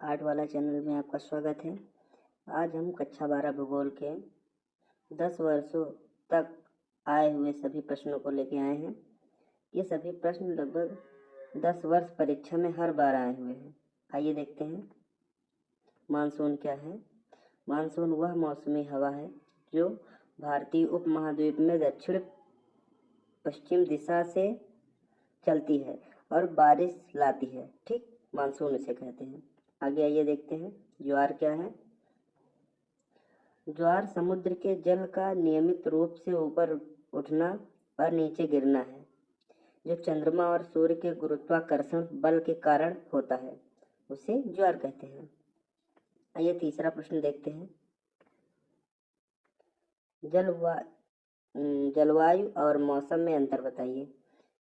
Art वाला channel में आपका स्वागत है। आज हम कक्षा 12 भूगोल के 10 वर्षों तक आए हुए सभी प्रश्नों को लेके आए हैं। ये सभी प्रश्न लगभग 10 वर्ष परीक्षा में हर बार आए हुए हैं। आइए देखते हैं। मानसून क्या है? मानसून वह मौसमी हवा है जो भारतीय उपमहाद्वीप में दक्षिण पश्चिम दिशा से चलती है और बारिश लाती है। ठीक, मानसून इसे कहते हैं। आगे आइए देखते हैं। ज्वार क्या है? ज्वार समुद्र के जल का नियमित रूप से ऊपर उठना और नीचे गिरना है, जो चंद्रमा और सूर्य के गुरुत्वाकर्षण बल के कारण होता है, उसे ज्वार कहते हैं। आइए तीसरा प्रश्न देखते हैं। जलवायु और मौसम में अंतर बताइए।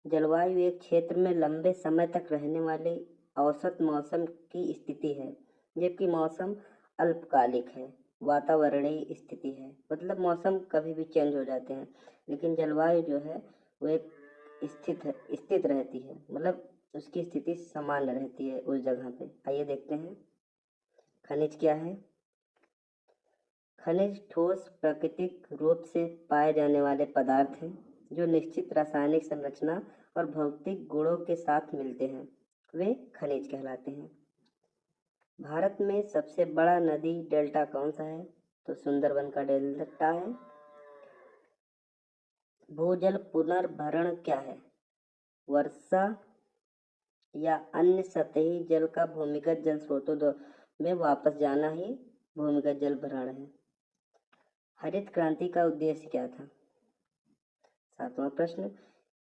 जलवायु एक क्षेत्र में लंबे समय तक रहने वाले औसत मौसम की स्थिति है, जबकि मौसम अल्पकालिक है, वातावरणीय स्थिति है। मतलब मौसम कभी भी चेंज हो जाते हैं, लेकिन जलवायु जो है वो एक स्थित रहती है, मतलब उसकी स्थिति समान रहती है उस जगह पे। आइए देखते हैं। खनिज क्या है? खनिज ठोस प्राकृतिक रूप से पाए जाने वाले पदार्थ हैं जो निश्चित रासायनिक संरचना और भौतिक गुणों के साथ मिलते हैं, वे खनिज कहलाते हैं। भारत में सबसे बड़ा नदी डेल्टा कौन सा है? तो सुंदरबन का डेल्टा है। भूजल पुनर्भरण क्या है? वर्षा या अन्य सतही जल का भूमिगत जल स्रोतों में वापस जाना ही भूमिगत जल भरण है। हरित क्रांति का उद्देश्य क्या था? सातवां प्रश्न,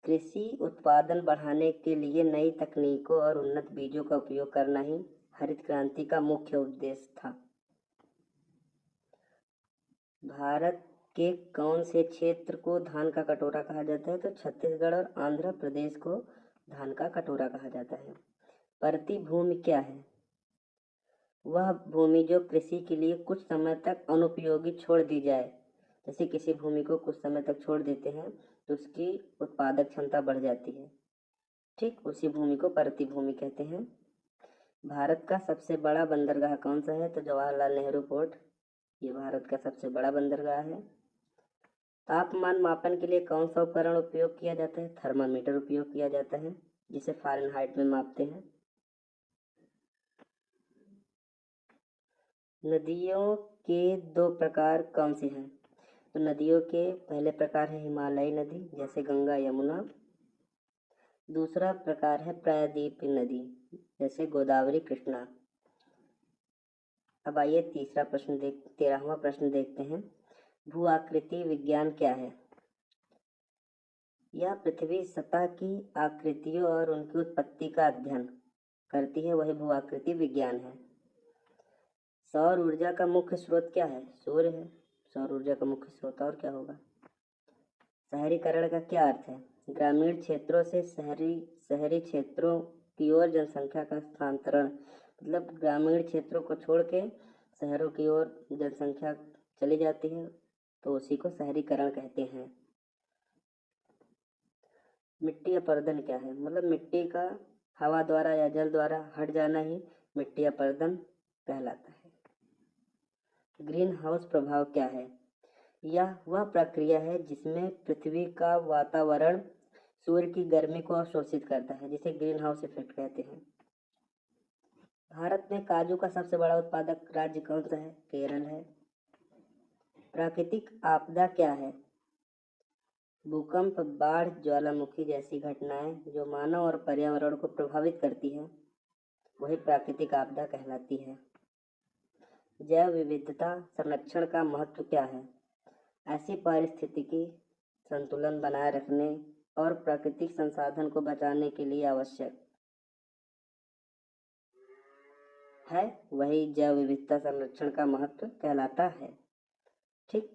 कृषि उत्पादन बढ़ाने के लिए नई तकनीकों और उन्नत बीजों का उपयोग करना ही हरित क्रांति का मुख्य उद्देश्य था। भारत के कौन से क्षेत्र को धान का कटोरा कहा जाता है? तो छत्तीसगढ़ और आंध्र प्रदेश को धान का कटोरा कहा जाता है। परती भूमि क्या है? वह भूमि जो कृषि के लिए कुछ समय तक अनुपयोगी छोड़ दी जाए। जैसे किसी भूमि को कुछ समय तक छोड़ देते हैं तो उसकी उत्पादक क्षमता बढ़ जाती है। ठीक, उसी भूमि को परती भूमि कहते हैं। भारत का सबसे बड़ा बंदरगाह कौन सा है? तो जवाहरलाल नेहरू पोर्ट, ये भारत का सबसे बड़ा बंदरगाह है। तापमान मापन के लिए कौन सा उपकरण उपयोग किया जाता है? थर्मामीटर उपयोग किया जाता है, जिसे फ़ारेनहाइट में मापते हैं। नदियों के दो प्रकार कौन से हैं? तो नदियों के पहले प्रकार है हिमालयी नदी, जैसे गंगा यमुना। दूसरा प्रकार है प्रायद्वीपीय नदी, जैसे गोदावरी कृष्णा। अब आइए 13वां प्रश्न देखते हैं। भू आकृति विज्ञान क्या है? यह पृथ्वी सतह की आकृतियों और उनकी उत्पत्ति का अध्ययन करती है, वही भू आकृति विज्ञान है। सौर ऊर्जा का मुख्य स्रोत क्या है? सूर्य है सौर ऊर्जा का मुख्य स्रोत, और क्या होगा? शहरीकरण का क्या अर्थ है? ग्रामीण क्षेत्रों से शहरी क्षेत्रों की ओर जनसंख्या का स्थानांतरण। मतलब ग्रामीण क्षेत्रों को छोड़ के शहरों की ओर जनसंख्या चली जाती है, तो उसी को शहरीकरण कहते हैं। मिट्टी अपरदन क्या है? मतलब मिट्टी का हवा द्वारा या जल द्वारा हट जाना ही मिट्टी अपरदन कहलाता है। ग्रीन हाउस प्रभाव क्या है? यह वह प्रक्रिया है जिसमें पृथ्वी का वातावरण सूर्य की गर्मी को अवशोषित करता है, जिसे ग्रीन हाउस इफेक्ट कहते हैं। भारत में काजू का सबसे बड़ा उत्पादक राज्य कौन सा है? केरल है। प्राकृतिक आपदा क्या है? भूकंप, बाढ़, ज्वालामुखी जैसी घटनाएं जो मानव और पर्यावरण को प्रभावित करती है, वही प्राकृतिक आपदा कहलाती है। जैव विविधता संरक्षण का महत्व क्या है? ऐसी पारिस्थितिकी संतुलन बनाए रखने और प्राकृतिक संसाधन को बचाने के लिए आवश्यक है, वही जैव विविधता संरक्षण का महत्व कहलाता है। ठीक,